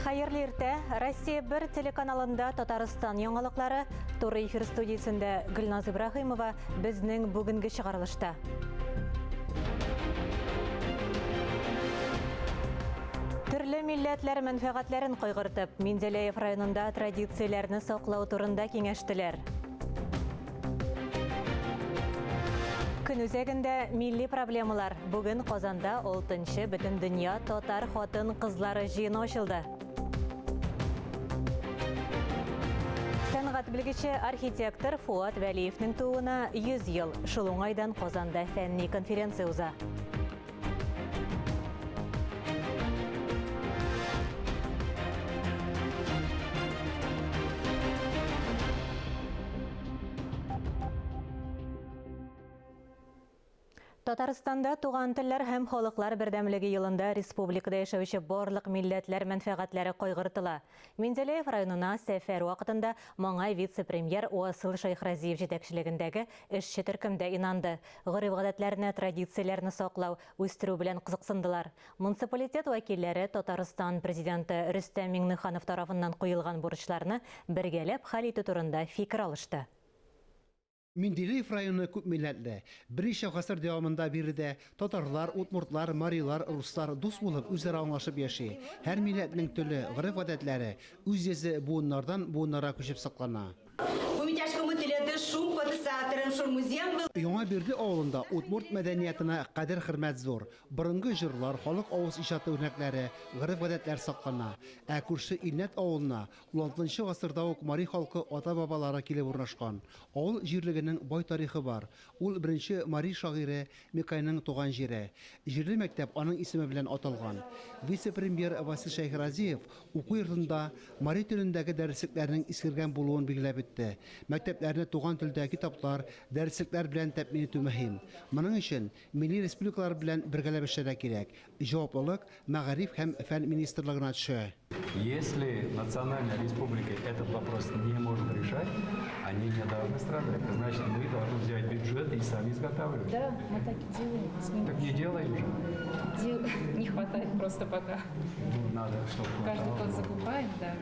Хайырлы иртә, Россия 1 телеканалында Татарстан яңалыклары Туры эфир студиясендә Гөлназ Ибрахимова безнең бүгенге чыгарылышта. Төрле милләтләр мәнфәгатьләрен кайгыртып, Менделеев районында традицияләрне саклау турында киңәштеләр. Көн үзәгендә милли проблемалар. Бүген Казанда 6-нчы бөтен дөнья татар хатын-кызлары җыены ачылды. Сәнгать белгече архитектор Фуат Вәлиевнең тууына 100 ел. Шул уңайдан Казанда фәнни конференция уза. Татарстанда туган телләр һәм халыклар бердәмлеге елында республикада яшәүче барлык милләтләр мәнфәгатьләре кайгыртыла. Менделеев районына сәфәр вакытында моңа вице-премьер Уасыл Шайхразиев җитәкчелегендәге эшче төркемдә инанды. Гореф-гадәтләрне, традицияләрне саклау, үстерү белән кызыксындылар. Муниципалитет вәкилләре Татарстан президенты Рөстәм Миңнеханов тарафыннан куелган бурычларны бергәләп хәл итү турында фикер алышты. Менделеев районы күп милләтле. Берничә гасыр дәвамында биредә татарлар, удмуртлар, марилар, руслар дус булып үзара аңлашып яши. Һәр милләтнең теле, гореф-гадәтләре үз йөзе буыннардан буыннара күчеп саклана. Яңа Бирде авылында удмурт мәдәниятына кадер хөрмәт зур. Борынгы җырлар, халык авыз иҗаты үрнәкләре, гореф-гадәтләр саклана. Ә күрше Илнәт авылына 16-нчы гасырда ук мари халкы ата-бабалары килеп урнашкан. Авыл җирлегенең бай тарихы бар. Ул беренче мари шагыйре Микайның туган җире. Җирле мәктәп аның исеме белән аталган. Вице-премьер Васил Шайхразиев уку йортында мари телендәге дәреслекләрнең искергән булуын билгеләп үтте. Мәктәпләрне туган телдә китаплар, дәреслекләр белән тәэмин итү мөһим. Моның өчен милли республикалар белән бергәләп эшләргә кирәк. Җаваплылык Мәгариф һәм фән министрлыгына төшә. Если национальная республика этот вопрос не может решать, они не должны страдать. Значит, мы должны взять бюджет и сами изготавливать. Да, мы так и делаем. Так не делаем же. Не хватает просто пока. Ну, надо, чтобы Каждый год закупаем, да.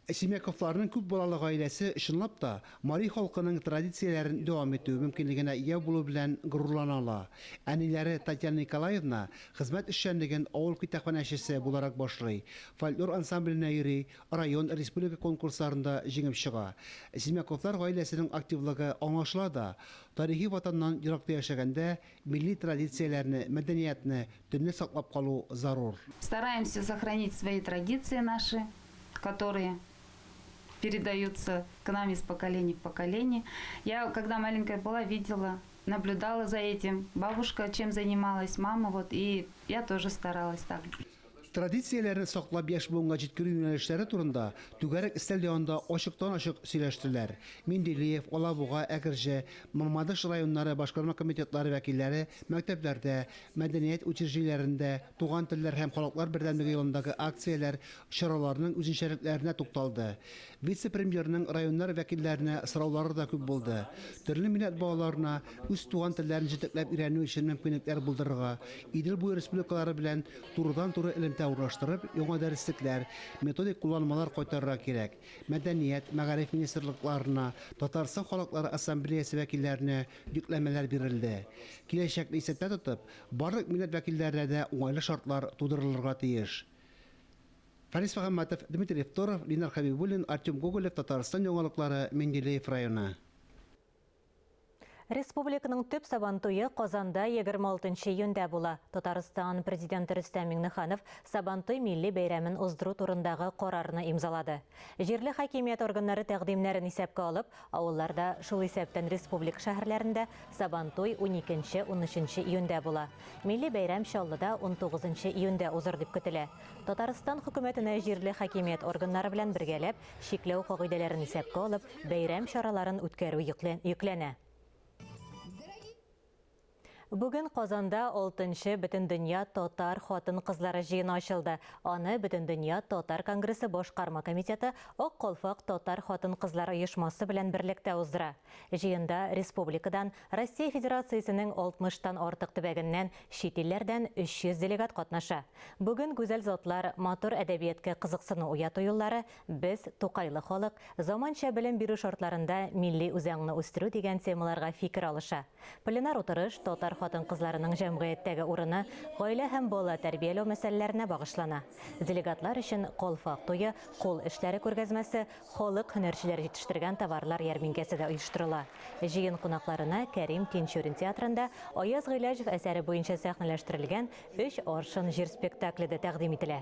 Семяковларның күп балалы гаиләсе чынлап та мари халкының традицияләрен дәвам итү мөмкинлегенә ия булу белән горурлана. Әниләре Татьяна Николаевна хезмәт эшчәнлеген авыл китапханәчесе буларак башлый. Фольклор ансамбленә йөри, район, республика конкурсларында җиңеп чыга. Семяковлар гаиләсенең активлыгы аңлашыла да, тарихи ватаннан еракта яшәгәндә милли традицияләрне, мәдәниятне төнне саклап калу зарур. Стараемся сохранить свои традиции наши, которые передаются к нам из поколения в поколение. Я, когда маленькая была, видела, наблюдала за этим. Бабушка чем занималась, мама, и я тоже старалась так. Традицияләрне саклап яшь буынга җиткерү юнәлешләре турында түгәрәк өстәл янында ачыктан-ачык сөйләштеләр. Менделеев, Алабуга, Әгерҗе, Мамадыш районнары башкарма комитетлары вәкилләре мәктәпләрдә, мәдәният учреждениеләрендә туган телләр һәм халыклар бердәмлеге елындагы акцияләр, чараларның үзенчәлекләренә тукталды. Вице-премьерның районнар вәкилләренә сораулары да күп булды. Төрле милләт балаларына үз туган телләрен җитәкләп өйрәнү өчен мөмкинлекләр булдырырга, Идел буе республикалары белән турыдан-туры ураштырып, яңа дәреслекләр, методик кулланмалар кайтарырга кирәк. Мәдәният, Мәгариф министрлыкларына, Татарстан халыклары ассамблеясе вәкилләренә йөкләмәләр бирелде. Киләчәкне исәптә тотып, барлык милләт вәкилләренә дә уңайлы шартлар тудырылырга тиеш. Фарис Мөхәммәтов, Дмитрий Евторов, Линар Хәбибуллин, Артем Гоголев, Татарстан яңалыклары, Менделеев районы. Республиканың төп сабантуе Казанда 26 июньдә була. Татарстан президенты Рөстәм Миңнеханов сабантуй милли бәйрәмен уздыру турындагы карарны имзалады. Җирле хакимият органнары тәкъдимнәрен исәпкә алып, авылларда шул исәптән республика шәһәрләрендә сабантуй 12-13 июньдә була. Милли бәйрәм Чаллыда 19 июньдә узыр дип көтелә. Татарстан хөкүмәтенә җирле хакимият органнары белән бергәләп шикләү кагыйдәләрен исәпкә алып, бәйрәм чараларын үткәрү йөкләнә. Бүгін Қозанда 6-ші Бүтін дүния Тотар Хотын қызлары жиын ашылды. Аны Бүтін дүния Тотар Конгресі Бошқарма комитеті Оқ Қолфақ Тотар Хотын қызлары ұйышмасы білен бірлікті ұздыра. Жиында республикадан Россия Федерациясының 60-тан ортық түбәгіннен шетеллерден 300 делегат қатнаша. Бүгін гүзел зотлар матур әдәбиетке қызықсыны уяту юллары біз туқайлы халық заманша білім беру шортларында милли үзәңні үстіру деген темаларға фикір алыша. Пленар отырыш Тотар Хотын қызларының жәмғияттегі урыны ғойлы һәм бола тәрбиелеу мәсьәләләренә багышлана. Делегатлар өчен қолфақ тойы, қол эшләре күргәзмәсе, халык һөнәрчеләре җитештергән товарлар ярминкәсе дә оештырыла. Җыен кунакларына Кәрим Тинчурин театрында Аяз Гыйләҗев әсәре буенча сәхнәләштерелгән 3 аршын җир спектакле дә тәкъдим ителә.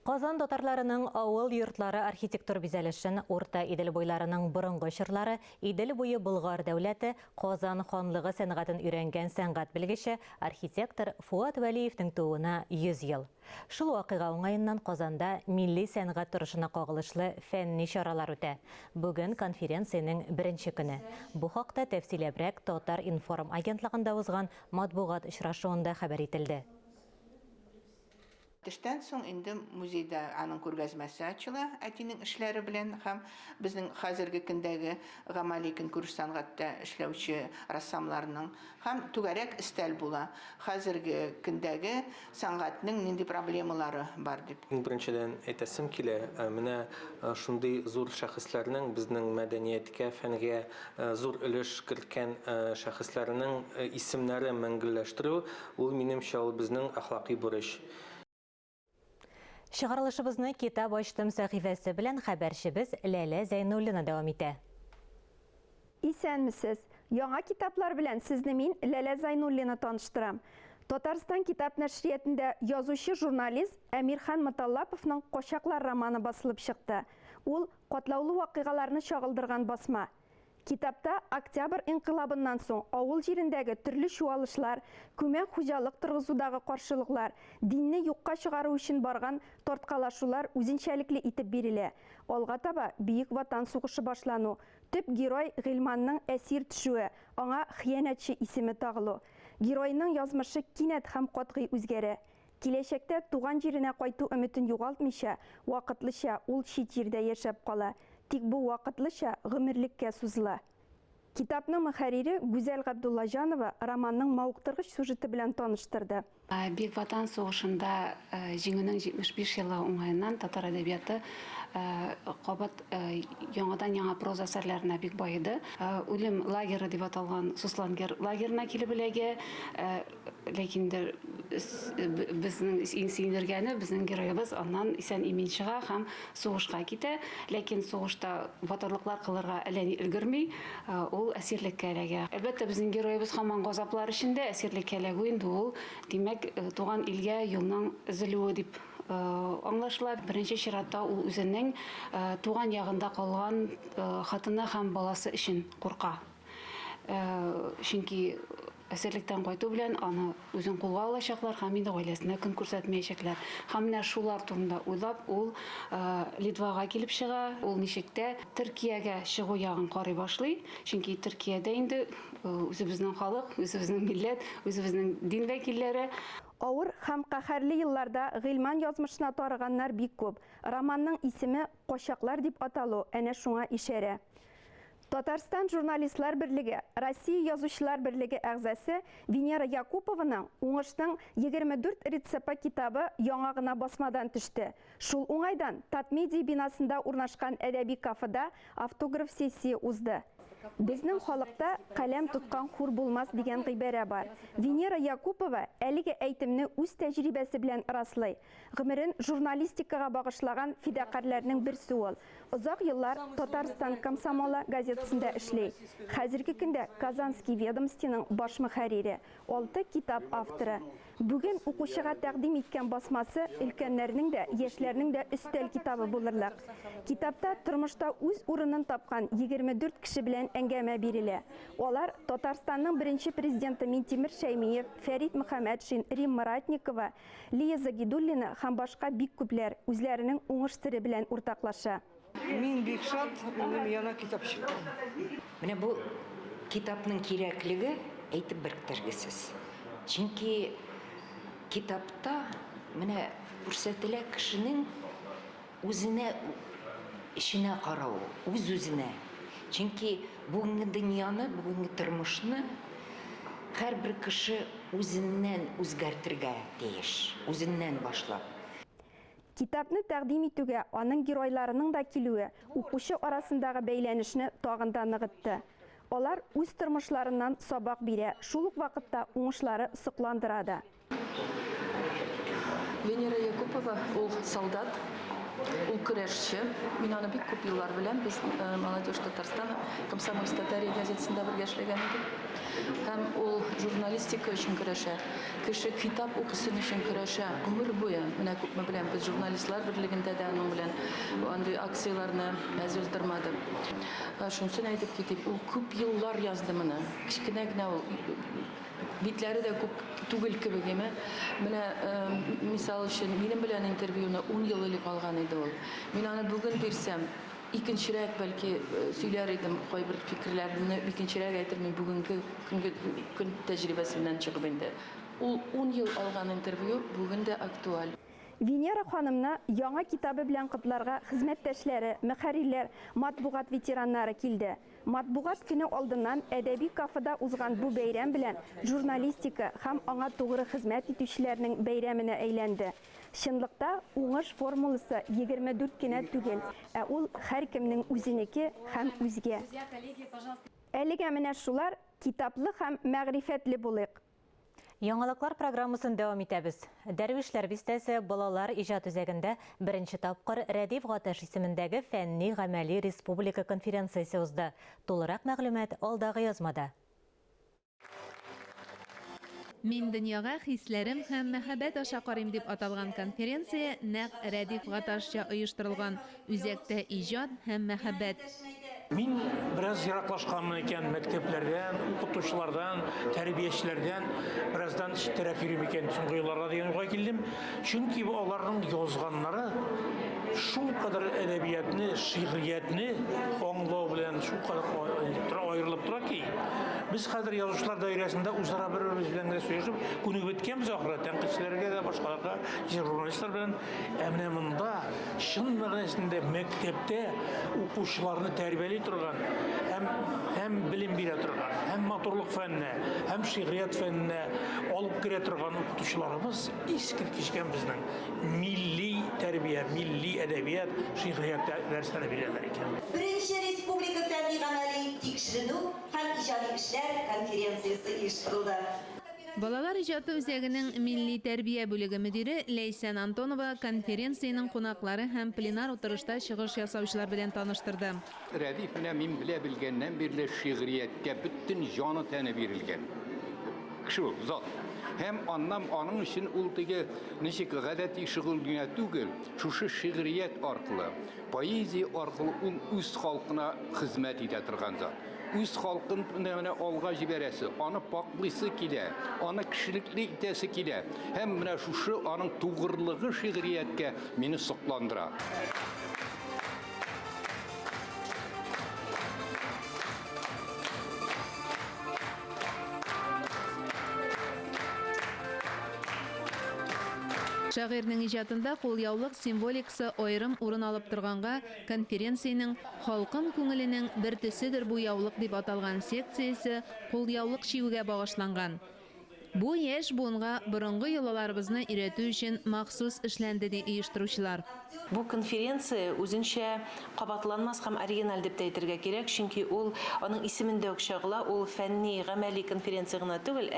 Казан татарларының авыл йортлары архитектур бизәлешен Урта Идел буйларының борынгы чырлары Идел буе Болгар дәүләте Казан ханлыгы сәнгатен өйрәнгән сәнгать белгече архитектор Фуат Вәлиевнең тууына 100 ел. Шул вакыйга уңаеннан Казанда милли сәнгать торышына кагылышлы фәнни чаралар үтә. Бүген конференциянең беренче көне. Бу хакта тәфсилебрәк Татар информ агентлыгында узган матбугат очрашуында хәбәр ителде. Төштән соң инде музейда аның күргәзмәсе ачыла, әтинең эшләре белән һәм безнең хәзерге көндәге гамәли көнкүреш сәнгатьтә эшләүче рассамларның һәм түгәрәк истәл була. Хәзерге көндәге сәнгатьнең нинди проблемалары бар дип. Беренчедән әйтәсем килә, менә шундый зур шәхесләрнең безнең мәдәнияткә, фәнгә зур өлеш керткән шәхесләрнең исемнәрен мәңгелләштерү, ул минемчә ул безнең әхлакый бурыч. Шығарылышыбызны китап ачтым сәхифәсе белән хәбәрчебез Ләлә Зәйнуллина дәвам итә. Исәнмесез. Яңа китаплар белән сезне мин Ләлә Зәйнуллина таныштырам. Татарстан китап нәшриятендә язучы журналист Әмирхан Муталлаповның Кочаклар романы басылып чыкты. Ул катлаулы вакыйгаларны чагылдырган басма. Китапта Октябрь инкыйлабыннан соң авыл җирендәге төрле чуалышлар, күмәк хуҗалык торгызудагы каршылыклар, динне юкка чыгару өчен барган тарткалашулар үзенчәлекле итеп бирелә. Алга таба Бөек Ватан сугышы башлану, төп герой Гыйльманның әсир төшүе, аңа хыянәтче исеме тагылу. Геройның язмышы кинәт һәм катгый үзгәрә. Киләчәктә туган җиренә кайту өметен югалтмыйча, вакытлыча ул чит җирдә яшәп кала. Тик бу вакытлыча гомерлеккә сузыла. Китапның мөхәррире Гүзәл Габдуллажанова романның мавыктыргыч сюжеты белән таныштырды. Бөек Ватан сугышында җиңүнең 75 елы уңаеннан татар әдәбияты кабат яңа проза әсәрләренә бик байыды. Үлем лагере дип аталган Суслангер лагерына килеп эләгә, ләкин безнең сөендергәне безнең героебыз аннан исән-имин чыга һәм сугышка китә, ләкин сугышта батырлыклар кылырга әллә ни өлгерми, ул әсирлеккә эләгә. Әлбәттә безнең героебыз һаман газаплар эчендә, әсирлеккә эләгү инде ул димәк туган илгә юлның өзелүе дип аңлашыла. Беренче чиратта ул үзенең туган ягында калган хатыны һәм баласы өчен курка. Чөнки әсирлектән кайту белән аны үзен кулга алачаклар һәм инде гаиләсенә көн күрсәтмәячәкләр. Һәм менә шулар турында уйлап, ул Литвага килеп чыга. Ул ничектә Төркиягә чыгу ягын карый башлый. Чөнки Төркиядә инде үзебезнең халык, үзебезнең милләт, үзебезнең дин вәкилләре. Авыр һәм каһәрле елларда Гыйльман язмышына тарыганнар бик күп. Романның исеме Кочаклар дип аталу әнә шуңа ишарә. Татарстан журналистлар берлеге, Россия язучылар берлеге әгъзасы Венера Якупованың уңышның 24 рецепты китабы яңа гына басмадан төште. Шул уңайдан Татмедиа бинасында урнашкан әдәби кафеда автограф сессия узды. Безнең халыкта каләм тоткан хур булмас дигән гыйбарә бар. Венера Якупова әлеге әйтемне үз тәҗрибәсе белән раслый. Гомерен журналистикага багышлаган фидакарларның берсе ул. Узак еллар Татарстан комсомолы газетасында эшли. Хәзерге көндә Казанский ведомствоның баш мөхәррире, 6 китап авторы. Бүген укучыга тәкъдим иткән басмасы өлкәннәрнең дә, яшьләрнең дә өстәл китабы булырлык. Китапта тормышта үз урынын тапкан 24 кеше белән әңгәмә бирелә. Алар Татарстанның беренче президенты Минтимер Шәймиев, Фәрит Мөхәммәтшин, Рим Маратникова, Лия Загидуллина һәм башка бик күпләр үзләренең уңыш сыры белән уртаклаша. Мин бик шат, минем яна китап чыкты. Менә бу китапның кирәклеге әйтеп берктергесез. Чөнки китапта менә күрсәтелә кешенең үзенә эшенә карау, үз-үзенә. Чөнки бүгенге дөньяны, бүгенге тормышны һәрбер кеше үзеннән үзгәртергә тиеш, үзеннән башлап. Китапны тәкъдим итүгә аның геройларының да килүе укучы арасындагы бәйләнешне тагын да ныгытты. Алар үз тормышларыннан сабак бирә, шул ук вакытта уңышлары сокландыра да. Венера Якупова, ул солдат, ул көрәшче. Мин аны бик күп еллар беләм. Без Молодежь Татарстана Комсомольская Татария газетасында бергә эшләгән идек. Һәм ул журналистика өчен көрәшә. Кеше китап укысын өчен көрәшә. Гомер буе. Менә күпме беләм, без журналистлар берлегендә дә аның белән андый акцияларны уздырмады. Шунысын әйтеп китеп, ул күп еллар язды моны. Кичкенә генә ул битләре дә күп түгел кебек име. Менә мисал өчен минем белән интервьюны 10 ел элек алган иде ул. Мин аны бүген бирсәм, икенчерәк бәлки сөйләр идем, кайбер фикерләрне икенчерәк әйтермен бүгенге көн тәҗрибәсеннән чыгып инде. Ул 10 ел алган интервью бүген дә актуаль. Венера ханымны яңа китабы белән котларга хезмәттәшләре, мөхәррирләр, матбугат ветераннары килде. Матбугат көне алдыннан әдәби кафеда узган бу бәйрәм белән журналистика һәм аңа тугры хезмәт итүчеләрнең бәйрәменә әйләнде. Чынлыкта уңыш формуласы 24 кенә түгел, ә ул һәркемнең үзенеке һәм үзгә. Әлегә менә шулар китаплы һәм мәгърифәтле булыйк. Яңалыклар программасын дәвам итәбез. Дәрвишләр бистәсе балалар иҗат үзәгендә беренче тапкыр Рәдиф Гаташ исемендәге фәнни-гамәли республика конференциясе узды. Тулырак мәгълүмат алдагы язмада. Мин дөньяга хисләрем һәм мәхәббәт аша карыйм дип аталган конференция нәкъ Рәдиф Гаташча оештырылган үзәктә иҗат һәм мәхәббәт. Мин бераз яраклашканмын икән мәктәпләрдән, укытучылардан, тәрбиячеләрдән бераздан читтәрәк йөрим икән соңгы елларда дигән уйга килдем. Чөнки бу аларның язганнары шул кадәр әдәбиятны, шигъриятны аңлау белән шул кадәр аерылып тора ки, без хәзер язучылар даирәсендә үзара бер-беребез белән сөйләшеп, күнегеп беткәнбез ахыры, тәнкыйтьчеләргә дә, башкаларга, журналистлар белән. Менә монда чын мәгънәсендә мәктәптә укучыларны тәрбияли торган, һәм билем бирә торган, һәм матурлык фәненә, һәм шигърият фәненә алып керә торган укытучыларыбыз искиткечкән безнең милли тәрбия, милли әдәбият, шигърият дәресләре бирәләр икән. Беренче республика фәнни-гамәли тикшеренү һәм иҗади эшләр конференциясе оештырылды. Балалар иҗаты үзәгенең милли тәрбия бүлеге мөдире Ләйсән Антонова конференциянең кунаклары һәм пленар утырышта чыгыш ясаучылар белән таныштырды. Рәдиф менә мин белә белгәннән бирле шигърияткә бөтен җаны тәне бирелгән. Кеше зат. Һәм аның өчен ул теге ничек гадәти шөгыль генә түгел, шушы шигърият аркылы, поэзия аркылы ул үз халкына хезмәт итә торган зат. Үз халкын менә алга җибәрәсе, аны паклыйсы килә, аны кешелекле итәсе килә. Һәм менә шушы аның тугырлыгы шигърияткә мине сокландыра. Шагыйрьнең иҗатында кулъяулык символикасы аерым урын алып торганга, конференциянең халкым күңеленең бер төседер бу яулык дип аталган секциясе кулъяулык чигүгә багышланган. Бу яшь буынга борынгы йолаларыбызны өйрәтү өчен махсус эшләнде ди оештыручылар. Бу конференция үзенчә кабатланмас һәм оригиналь дип әйтергә кирәк, чөнки ул аның исемендә үк чагыла, ул фәнни, гамәли конференция гына түгел,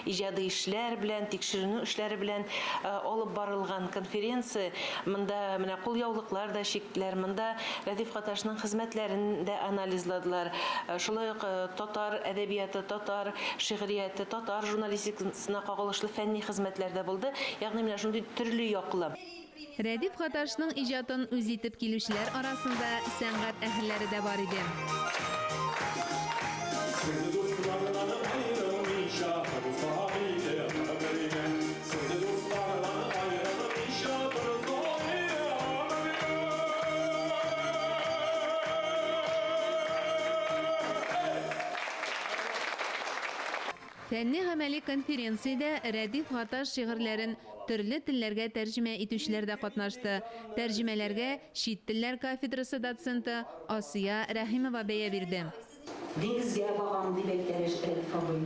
иҗади эшләр белән, тикшеренү эшләре белән алып барылган конференция. Монда менә кулъяулыклар да чиктеләр, монда Рәдиф Гаташның хезмәтләрен дә анализладылар. Шулай ук татар әдәбияты, татар шигърияте, татар журналистикасына кагылышлы фәнни хезмәтләр дә булды. Ягъни менә шундый төрле яклы. Рәдиф Гаташның иҗатын үз итеп килүчеләр арасында сәнгать әһелләре дә бар иде. Фәнни гамәли конференциядә Рәдиф Гаташ шигырьләрен төрле телләргә тәрҗемә итүчеләр дә катнашты. Тәрҗемәләргә чит телләр кафедрасы доценты Асия Рәхимова бәя бирде. Диңгезгә багам дип әйтә Рәдиф абый.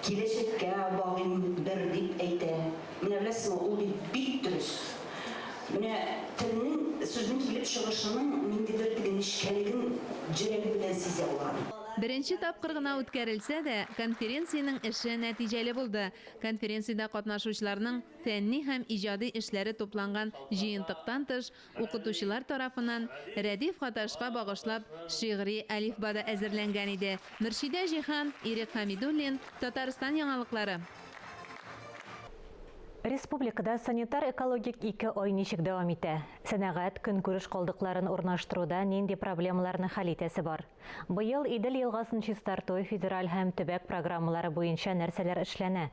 Киләчәккә багым бер дип әйтә. Менә беләсезме, ул бик дөрес. Менә телнең сүзнең килеп чыгышының ниндидер нечкәлеген җөрәге белән сизә алган. Беренче тапкыр гына үткәрелсә дә, конференциянең эше нәтиҗәле булды. Конференциядә катнашучыларның фәнни һәм иҗади эшләре тупланган җыентыктан тыш, укытучылар тарафыннан Рәдиф Гаташка багышлап шигъри әлифбада әзерләнгән иде. Мөршидә Җиһан, Ирек Хәмидуллин, Татарстан яңалыклары. Республикада санитар-экологик 2 ай ничек дәвам итә? Сәнәгать, көнкүреш калдыкларын урнаштыруда нинди проблемаларны хәл итәсе бар? Быел Идел елгасын чистарту федераль һәм төбәк программалары буенча нәрсәләр эшләнә?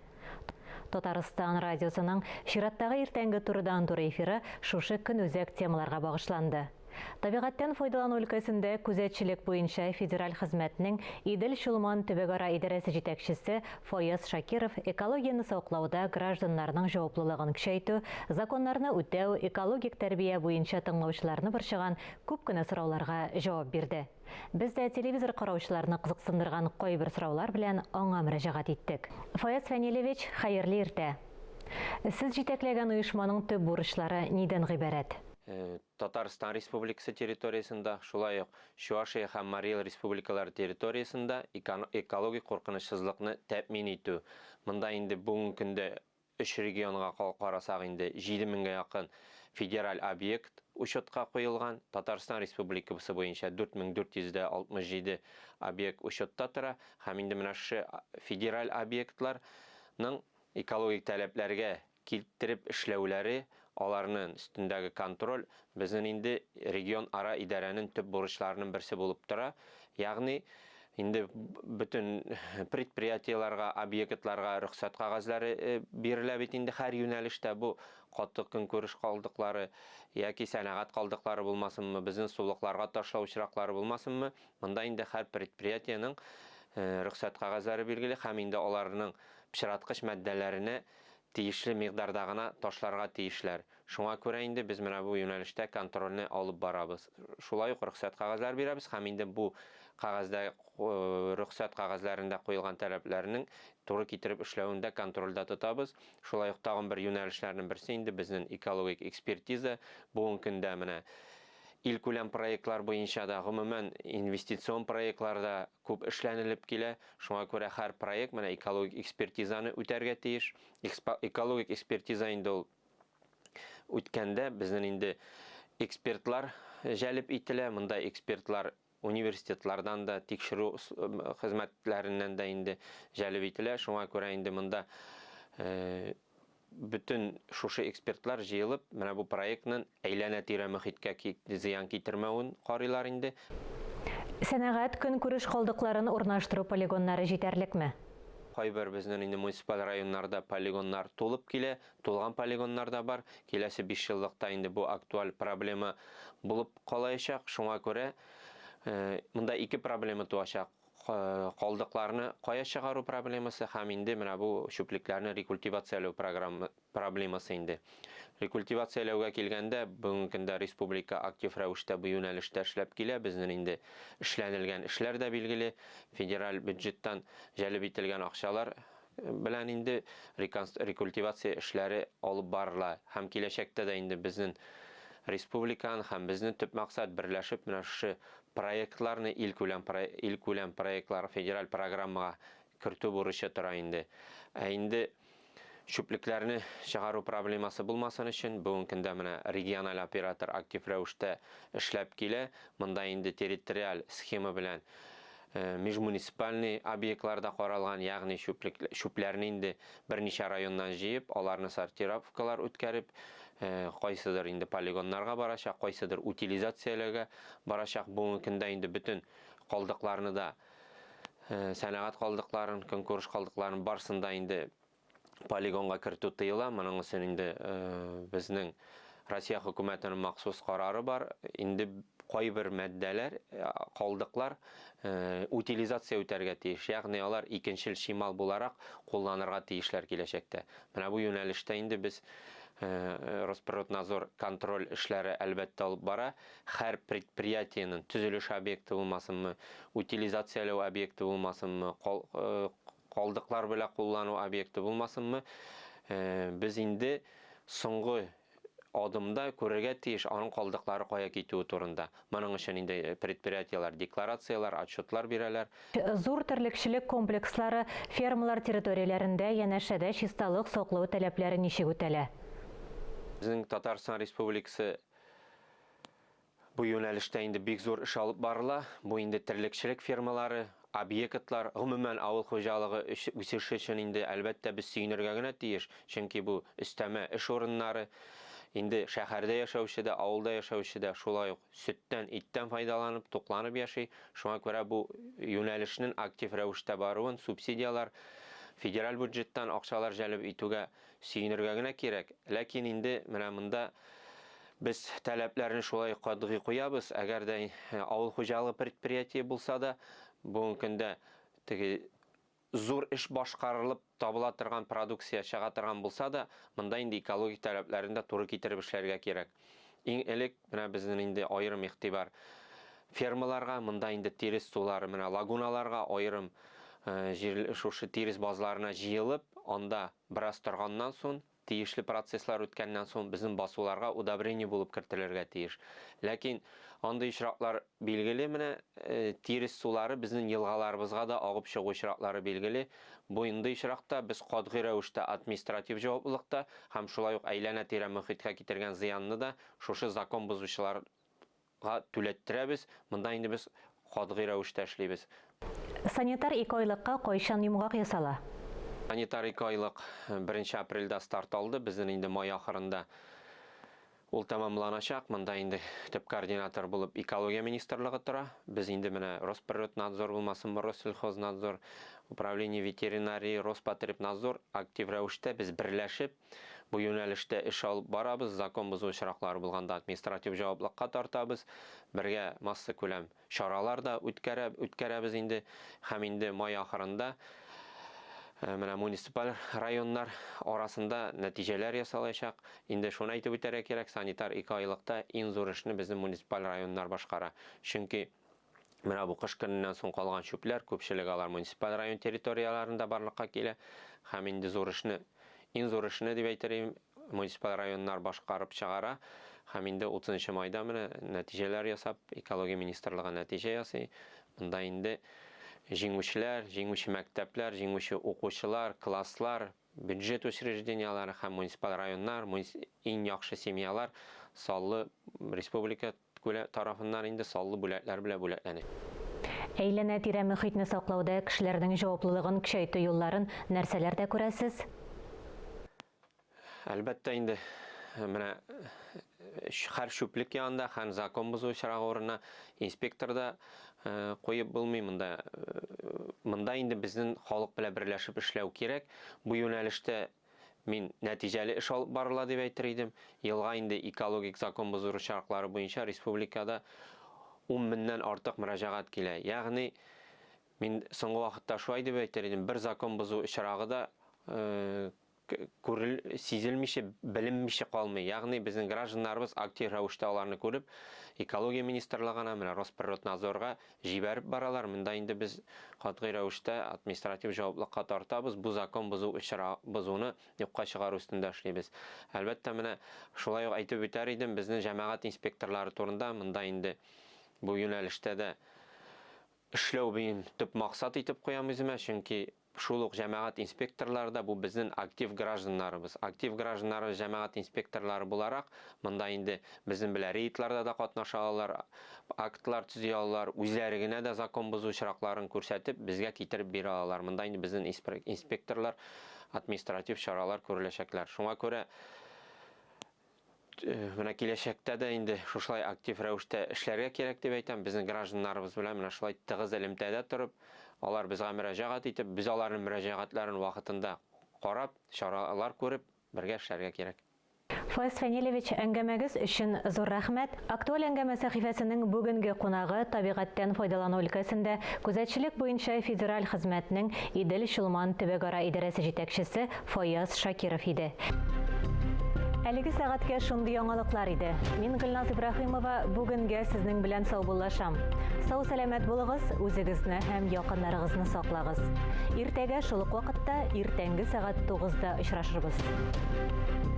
Татарстан радиосының чираттагы иртәнге турыдан-туры эфиры шушы көн үзәк темаларга багышланды. Табигатьтән файдалану өлкәсендә күзәтчелек буенча федераль хезмәтнең Идел-Чулман төбәгара идарәсе җитәкчесе Фаяз Шакиров экологияны саклауда гражданнарның җаваплылыгын көчәйтү, законнарны үтәү, экологик тәрбия буенча тыңлаучыларны борчыган күп кенә сорауларга җавап бирде. Без дә телевизор караучыларны кызыксындырган кайбер сораулар белән аңа мөрәҗәгать иттек. Фаяз Фәнилевич, хәерле иртә. Сез җитәкләгән оешманың төп бурычлары нидән гыйбарәт? Татарстан Республикасы территориясында, шулай ук Чувашия һәм Марий Эл республикалары территориясында экологик куркынычсызлыкны тәэмин итү. Монда инде бүгенге көндә 3 регионга карасак инде 7000гә якын федераль объект учетка куелган. Татарстан Республикасы буенча 4467 объект учетта тора. Һәм инде менә шу федераль объектларның экологик таләпләргә килтереп эшләүләре, аларның өстендәге контроль безнең инде регион ара идарәнең төп бурычларының берсе булып тора. Ягъни инде bütün предприятиеларга, объектларга рөхсәт кагазлары бирелә бит инде һәр юнәлештә. Бу каты көнкүреш калдыклары яки сәнәгать калдыклары булмасынмы, безнең сулыкларга ташлау очраклары булмасынмы, монда инде һәр предприятиянең рөхсәт кагазлары билгеле һәм инде аларның пычраткыч матдәләренә тиешле мигдарда гына ташларга тиешләр. Шуңа күрә инде без менә бу юнәлештә контрольне алып барабыз. Шулай ук рөхсәт кагазлар бирәбез һәм инде бу кагазда рөхсәт кагазларында куелган таләпләрнең туры китереп эшләвендә контрольдә тотабыз. Шулай ук тагын бер юнәлешләрнең берсе инде безнең экологик экспертиза. Бүгенге көндә менә илкүләм проектлар буенча да гомумән инвестицион проектларда күп эшләнелеп килә. Шуңа күрә һәр проект менә экологик экспертизаны үтәргә тиеш. Экологик экспертиза инде ул үткәндә безнең инде экспертлар җәлеп ителә. Монда экспертлар университетлардан да, тикшерү хезмәтләреннән дә инде җәлеп ителә. Шуңа күрә инде монда bütün шушы экспертлар җыелып, менә бу проектның әйләнә-тирә мөхиткә зыян китермәвен карыйлар инде. Сәнәгать, көнкүреш калдыкларын урнаштыру полигоннары җитәрлекме? Кайбер безнең инде муниципаль районнарда полигоннар тулып килә, тулган полигоннар да бар. Киләсе 5 еллыкта инде бу актуаль проблема булып калачак. Шуңа күрә монда 2 проблема туачак. Калдыкларны кая чыгару проблемасы һәм инде менә бу чүплекләрне рекультивацияләү проблемасы инде. Рекультивацияләүгә килгәндә, бүгенге көндә республика актив рәвештә бу юнәлештә эшләп килә. Безнең инде эшләнелгән эшләр дә билгеле, федераль бюджеттан җәлеп ителгән акчалар белән инде рекультивация эшләре алып барыла. Һәм киләчәктә дә инде безнең республиканың һәм безнең төп максат берләшеп менә шу проектларны илкүләм проектлар федераль программага кертү бурычы тора инде. Инде чүплекләрне чыгару проблемасы булмасын өчен бүгенге көндә менә региональ оператор актив рәвештә эшләп килә. Монда инде территориаль схема белән межмуниципальный объектларда каралган, ягъни чүпләрне инде берничә районнан җыеп, аларны сортировкалар үткәреп, кайсыдыр инде полигоннарга барачак, кайсыдыр утилизацияләргә барачак. Бүгенге көндә инде bütün калдыкларны да, сәнәгать калдыкларын, көнкүреш калдыкларын барсында инде полигонга кертү тыела. Моның өчен инде безнең Россия хөкүмәтенең махсус карары бар. Инде кайбер мәддәләр, калдыклар утилизация үтәргә тиеш. Ягъни алар икенчел чимал буларак кулланырга тиешләр киләчәктә. Менә бу юнәлештә инде без Росприроднадзор контроль эшләре әлбәттә алып бара. Һәр предприятиенең төзелеш объекты булмасынмы, утилизацияләү объекты булмасынмы, калдыклар белән куллану объекты булмасынмы, без инде соңгы адымда күрергә тиеш аның калдыклары кая китүе турында. Моның өчен инде предприятиялар декларациялар, отчетлар бирәләр. Зур терлекчелек комплекслары фермалар территорияләрендә янәшәдә чисталык саклау таләпләре ничек үтәлә? Безнең Татарстан Республикасы бу юнәлештә инде бик зур эш алып барыла. Бу инде терлекчелек фермалары, объектлар, гомумән авыл хуҗалыгы үсеше өчен инде әлбәттә без сөйнергә генә тиеш. Чөнки бу өстәмә эш урыннары инде шәһәрдә яшәүче дә, авылда яшәүче дә шулай ук сөттән, иттән файдаланып, тукланып яши. Шуңа күрә бу юнәлешнең актив рәвештә баруын, субсидиялар, федераль бюджеттан акчалар җәлеп итүгә сөйнергә генә кирәк. Ләкин инде менә монда без таләпләрне шулай катгый куябыз. Әгәр дә авыл хуҗалыгы предприятие булса да, бу көндә теге зур эш башкарылып табыла торган продукция чыга торган булса да, монда инде экологик таләпләрендә туры китереп эшләргә кирәк. Иң элек менә безнең инде аерым игътибар фермаларга, монда инде тирес сулары, менә лагуналарга аерым шушы тирес базларына җыелып, анда бераз торганнан соң, тиешле процесслар үткәннән соң безнең басуларга удобрение булып кертелергә тиеш. Ләкин андый очраклар билгеле, менә тирес сулары безнең елгаларыбызга да агып чыгу очраклары билгеле. Бу инде очракта без катгый рәвештә административ җаваплылыкта һәм шулай ук әйләнә-тирә мөхиткә китергән зыянны да шушы закон бузучыларга түләттерәбез. Монда инде без катгый рәвештә эшлибез. Санитар 2 айлыкка кайчан йомгак ясала? Санитар 2 айлык 1 апрельдә старт алды. Безнең инде май ахырында ул тамамланачак. Монда инде төп координатор булып экология министрлыгы тора. Без инде менә Росприроднадзор булмасын, Россельхознадзор, управление ветеринарии, Роспотребнадзор актив рәвештә без берләшеп бу юнәлештә эш алып барабыз. Закон бозу очраклары булганда административ җаваплылыкка тартабыз. Бергә масса күләм чаралар да үткәрәбез инде. Һәм инде май ахырында менә муниципаль районнар арасында нәтиҗәләр ясалачак. Инде шуны әйтеп үтәргә кирәк, санитар 2 айлыкта иң зур эшне безнең муниципаль районнар башкара. Чөнки менә бу кыш көненнән соң калган чүпләр күпчелек алар муниципаль район территорияларында барлыкка килә. Һәм инде иң зур эшне дип әйтергә муниципаль районнар башкарып чыгара. Һәм инде 30 майда менә нәтиҗәләр ясап, экология министрлыгы нәтиҗә ясый. Монда инде җиңүчеләр, җиңүче мәктәпләр, җиңүче укучылар, класслар, бюджет учреждениялары һәм муниципаль районнар, иң яхшы семьялар саллы республика тарафыннан инде саллы бүләкләр белән бүләкләнә. Әйләнә-тирә мөхитне саклауда кешеләрнең җаваплылыгын көчәйтү юлларын нәрсәләрдә күрәсез? Әлбәттә инде менә һәр чүплек янында, һәр закон бозу очрагы инспектор да куеп булмый. Монда инде безнең халык белән берләшеп эшләү кирәк. Бу юнәлештә мин нәтиҗәле эш алып барыла дип әйтер идем. Елга инде экологик закон бозу очраклары буенча республикада 10 меңнән артык мөрәҗәгать килә. Ягъни мин соңгы вакытта шулай дип әйтер идем, бер закон бозу очрагы да сизелмичә, беленмичә калмый. Ягъни безнең гражданнарыбыз актив рәвештә аларны күреп, экология министрлыгына, менә Росприроднадзорга җибәреп баралар. Монда инде без катгый рәвештә административ җаваплылыкка тартабыз. Бу закон бозуны юкка чыгару өстендә эшлибез. Әлбәттә, менә шулай ук әйтеп үтәр идем, безнең җәмәгать инспекторлары турында монда инде бу юнәлештә дә эшләү бин төп максат итеп куям үземә, чөнки шул ук җәмәгать инспекторлары да бу безнең актив гражданнарыбыз. Актив гражданнарыбыз җәмәгать инспекторлары буларак, монда инде безнең белән рейдларда да катнаша алалар, актлар төзи алалар, үзләре генә дә закон бозу очракларын күрсәтеп, безгә китереп бирә алалар. Монда инде безнең инспекторлар административ чаралар күреләчәкләр. Шуңа күрә менә киләчәктә дә инде шулай актив рәвештә эшләргә кирәк дип әйтәм. Безнең гражданнарыбыз белән менә шулай тыгыз элемтәдә торып, алар безгә мөрәҗәгать итеп, без аларның мөрәҗәгатларын вакытында карап, чаралар күреп, бергә эшләргә кирәк. Фаяз Фәнилевич, әңгәмәгез өчен зур рәхмәт. Актуаль әңгәмә сәхифәсенең бүгенге кунагы табигатьтән файдалану өлкәсендә күзәтчелек буенча федераль хезмәтнең Идел-Чулман төбәгара идарәсе җитәкчесе Фаяз Шакиров иде. Әлеге сәгатькә шундый яңалыклар иде. Мин Гөлназ Ибраһимова бүгенгә сезнең белән саубуллашам. Сау сәламәт булыгыз, үзегезне һәм якыннарыгызны саклагыз. Иртәгә шул ук вакытта, иртәнге сәгать 9-да очрашырбыз.